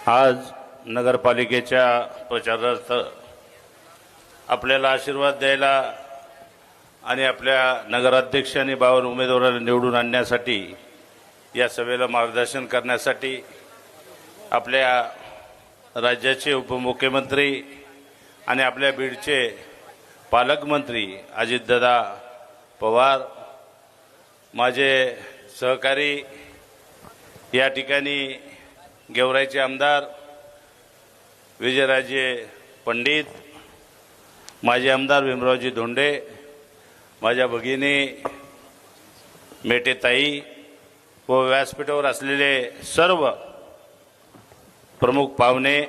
आज नगरपालिकेच्या प्रचारार्थ आपल्याला आशीर्वाद द्यायला आणि आपल्या नगराध्यक्ष आणि 52 उमेदवारांना निवडून आणण्यासाठी या सभेला मार्गदर्शन करण्यासाठी आपल्या राज्याचे उपमुख्यमंत्री आणि आपल्या बीडचे पालकमंत्री अजितदादा पवार, माझे सहकारी या ठिकाणी गेवराईचे आमदार विजयराजे पंडित, माजी आमदार भीमरावजी धोंडे, माझ्या भगिनी मेटेताई व व्यासपीठावर असलेले सर्व प्रमुख पाहुणे,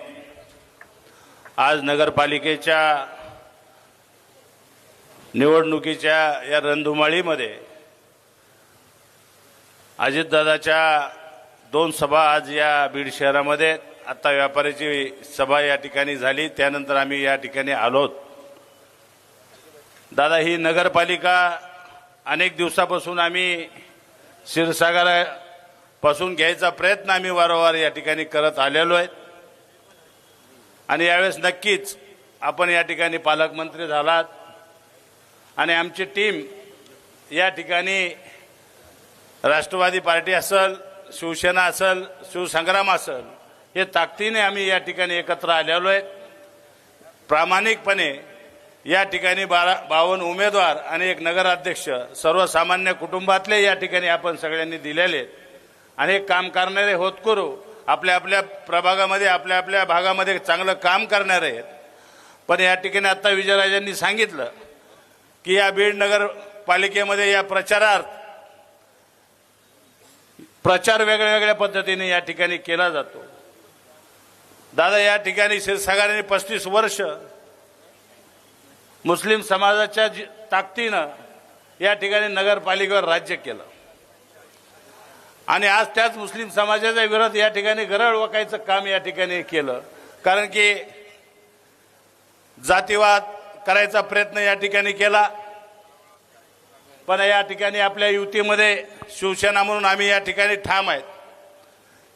आज नगरपालिकेच्या निवडणुकीच्या या रणधुमाळीमध्ये अजितदादाच्या 2 सभा आज या बीड शहरामध्ये, आता व्यापाऱ्याची सभा या ठिकाणी झाली, त्यानंतर आम्ही या ठिकाणी आलोत. दादा, ही नगरपालिका अनेक दिवसापासून आम्ही क्षीरसागरापासून घ्यायचा प्रयत्न आम्ही वारंवार या ठिकाणी करत आलेलो आहेत आणि यावेळेस नक्कीच आपण या ठिकाणी पालकमंत्री झालात आणि आमची टीम या ठिकाणी राष्ट्रवादी पार्टी असेल, शिवसेना असेल, शिवसंग्राम असेल, हे ताकदीने आम्ही या ठिकाणी एकत्र आलेलो आहे. प्रामाणिकपणे या ठिकाणी 52 उमेदवार आणि एक नगराध्यक्ष सर्वसामान्य कुटुंबातले या ठिकाणी आपण सगळ्यांनी दिलेले आणि एक काम करणारे होतकरू आपल्या आपल्या प्रभागामध्ये आपल्या आपल्या भागामध्ये चांगलं काम करणारे आहेत. पण या ठिकाणी आता विजयराजांनी सांगितलं की या बीड नगरपालिकेमध्ये या प्रचार वेगळ्या वेगळ्या पद्धतीने या ठिकाणी केला जातो. दादा, या ठिकाणी क्षीरसागराने 35 वर्ष मुस्लिम समाजाच्या ताकदीनं या ठिकाणी नगरपालिकेवर राज्य केलं आणि आज त्याच मुस्लिम समाजाच्या विरोधात या ठिकाणी गरळ वाकायचं काम या ठिकाणी केलं. कारण की जातीवाद करायचा प्रयत्न या ठिकाणी केला, पण या ठिकाणी आपल्या युतीमध्ये शिवसेना म्हणून आम्ही या ठिकाणी ठाम आहेत.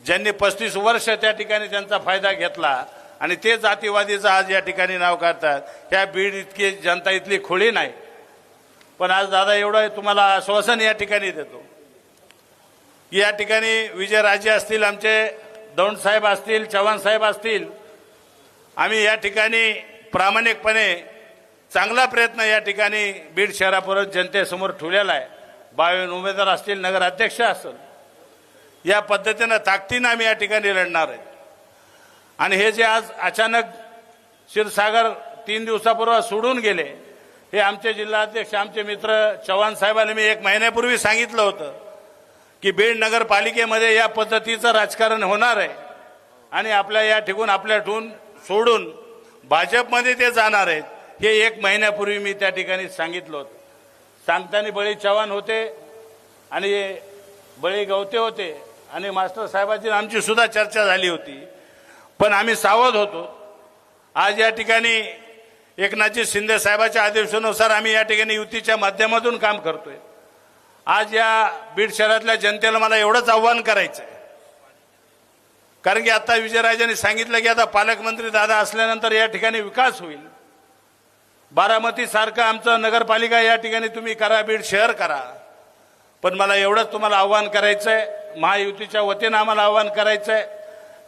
ज्यांनी 35 वर्ष त्या ठिकाणी त्यांचा फायदा घेतला आणि ते जातीवादीचं आज या ठिकाणी नाव काढतात. त्या बीड इतकी जनता इथली खोळी नाही. पण आज दादा एवढं तुम्हाला आश्वासन या ठिकाणी देतो, या ठिकाणी विजयराजे असतील, आमचे दौंड साहेब असतील, चव्हाण साहेब असतील, आम्ही या ठिकाणी प्रामाणिकपणे चांगला प्रयत्न या ठिकाणी बीड शहरापर्यंत जनतेसमोर ठेवलेला आहे. 52 उमेदवार असतील, नगराध्यक्ष असेल, या पद्धतीनं ताकदीनं आम्ही या ठिकाणी लढणार आहे. आणि हे जे आज अचानक क्षीरसागर 3 दिवसापूर्वी सोडून गेले, हे आमचे जिल्हाध्यक्ष आमचे मित्र चव्हाण साहेबांनी मी 1 महिन्यापूर्वी सांगितलं होतं की बीड नगरपालिकेमध्ये या पद्धतीचं राजकारण होणार आहे आणि आपल्या या ठिकाण आपल्यातून सोडून भाजपमध्ये ते जाणार आहेत. हे 1 महिन्यापूर्वी मी त्या ठिकाणी सांगितलं होतं. सांगताना बळी चव्हाण होते आणि बळी गवते होते आणि मास्टर साहेबांची आमची सुद्धा चर्चा झाली होती, पण आम्ही सावध होतो. आज या ठिकाणी एकनाथजी शिंदे साहेबांच्या आदेशानुसार आम्ही या ठिकाणी युतीच्या माध्यमातून काम करतोय. आज या बीड शहरातल्या जनतेला मला एवढंच आव्हान करायचं आहे, कारण की आता विजयराजांनी सांगितलं की आता पालकमंत्री दादा असल्यानंतर या ठिकाणी विकास होईल. बारामती सारखं आमचं नगरपालिका या ठिकाणी तुम्ही करा, बीड शहर करा. पण मला एवढंच तुम्हाला आव्हान करायचं आहे, महायुतीच्या वतीनं आम्हाला आव्हान करायचं आहे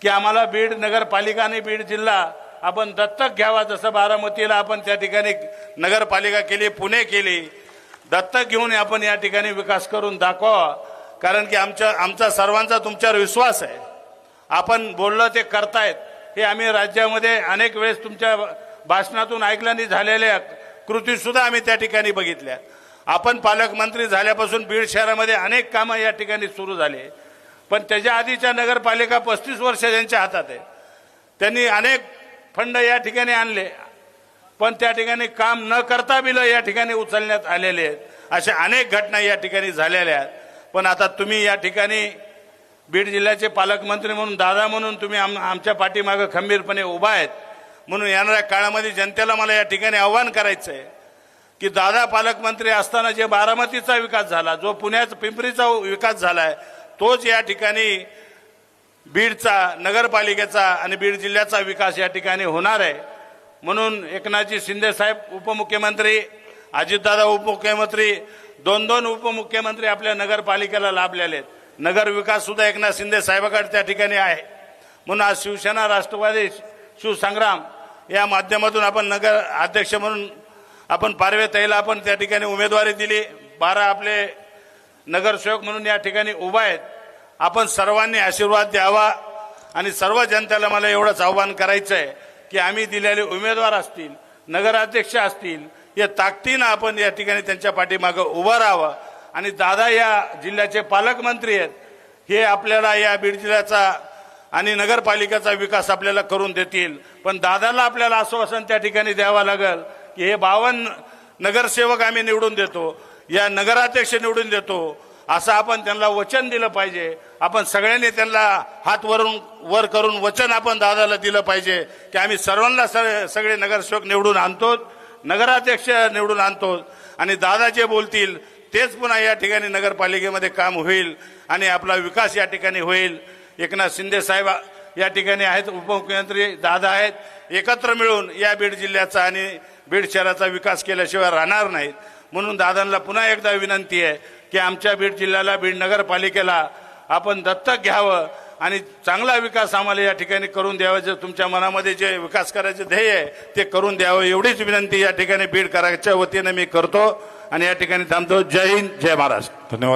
की आम्हाला बीड नगरपालिका आणि बीड जिल्हा आपण दत्तक घ्यावा. जसं बारामतीला आपण त्या ठिकाणी नगरपालिका केली, पुणे केली, दत्तक घेऊन आपण या ठिकाणी विकास करून दाखवा. कारण की आमचा सर्वांचा तुमच्यावर विश्वास आहे. आपण बोललं ते करतायत हे आम्ही राज्यामध्ये अनेक वेळेस तुमच्या भाषणातून ऐकल्याने झालेल्या कृती सुद्धा आम्ही त्या ठिकाणी बघितल्या. आपण पालकमंत्री झाल्यापासून बीड शहरामध्ये अनेक कामं या ठिकाणी सुरू झाले, पण त्याच्या आधीच्या नगरपालिका 35 वर्ष त्यांच्या हातात आहे. त्यांनी अनेक फंड या ठिकाणी आणले, पण त्या ठिकाणी काम न करता बिलं या ठिकाणी उचलण्यात आलेले आहेत. अशा अनेक घटना या ठिकाणी झालेल्या आहेत. पण आता तुम्ही या ठिकाणी बीड जिल्ह्याचे पालकमंत्री म्हणून, दादा म्हणून तुम्ही आमच्या पाठीमागे खंबीरपणे उभा आहेत. म्हणून येणाऱ्या काळामध्ये जनतेला मला या ठिकाणी आव्हान करायचं आहे की दादा पालकमंत्री असताना जे बारामतीचा विकास झाला, जो पुण्याचा पिंपरीचा विकास झालाय, तोच या ठिकाणी बीडचा, नगरपालिकेचा आणि बीड जिल्ह्याचा विकास या ठिकाणी होणार आहे. म्हणून एकनाथजी शिंदे साहेब उपमुख्यमंत्री, अजितदादा उपमुख्यमंत्री, दोन उपमुख्यमंत्री आपल्या नगरपालिकेला लाभलेले आहेत. नगर विकास सुद्धा एकनाथ शिंदे साहेबांकडे त्या ठिकाणी आहे. म्हणून आज शिवसेना, राष्ट्रवादी, शिवसंग्राम या माध्यमातून आपण नगर अध्यक्ष म्हणून आपण पारवेताईला आपण त्या ठिकाणी उमेदवारी दिली. 12 आपले नगरसेवक म्हणून या ठिकाणी उभा आहेत. आपण सर्वांनी आशीर्वाद द्यावा आणि सर्व जनतेला मला एवढंच आव्हान करायचं आहे की आम्ही दिलेले उमेदवार असतील, नगराध्यक्ष असतील, या ताकदीनं आपण या ठिकाणी त्यांच्या पाठीमागं उभं राहावं. आणि दादा या जिल्ह्याचे पालकमंत्री आहेत, हे आपल्याला या बीड जिल्ह्याचा आणि नगरपालिकेचा विकास आपल्याला करून देतील. पण दादाला आपल्याला आश्वासन त्या ठिकाणी द्यावं लागेल की हे 52 नगरसेवक आम्ही निवडून देतो, या नगराध्यक्ष निवडून देतो, असं आपण त्यांना वचन दिलं पाहिजे. आपण सगळ्यांनी त्यांना हात वर करून वचन आपण दादाला दिलं पाहिजे की आम्ही सर्वांना सगळे नगरसेवक निवडून आणतो, नगराध्यक्ष निवडून आणतो आणि दादा जे बोलतील तेच पुन्हा या ठिकाणी नगरपालिकेमध्ये काम होईल आणि आपला विकास या ठिकाणी होईल. एकनाथ शिंदे साहेब या ठिकाणी आहेत, उपमुख्यमंत्री दादा आहेत. एकत्र मिळून या बीड जिल्ह्याचा आणि बीड शहराचा विकास केल्याशिवाय राहणार नाहीत. म्हणून दादांना पुन्हा एकदा विनंती आहे की आमच्या बीड जिल्ह्याला, बीड नगरपालिकेला आपण दत्तक घ्यावं आणि चांगला विकास आम्हाला या ठिकाणी करून द्यावा. जे तुमच्या मनामध्ये जे विकास करायचे ध्येय आहे ते करून द्यावं, एवढीच विनंती या ठिकाणी बीड करायच्या वतीने मी करतो आणि या ठिकाणी थांबतो. जय हिंद, जय महाराष्ट्र. धन्यवाद.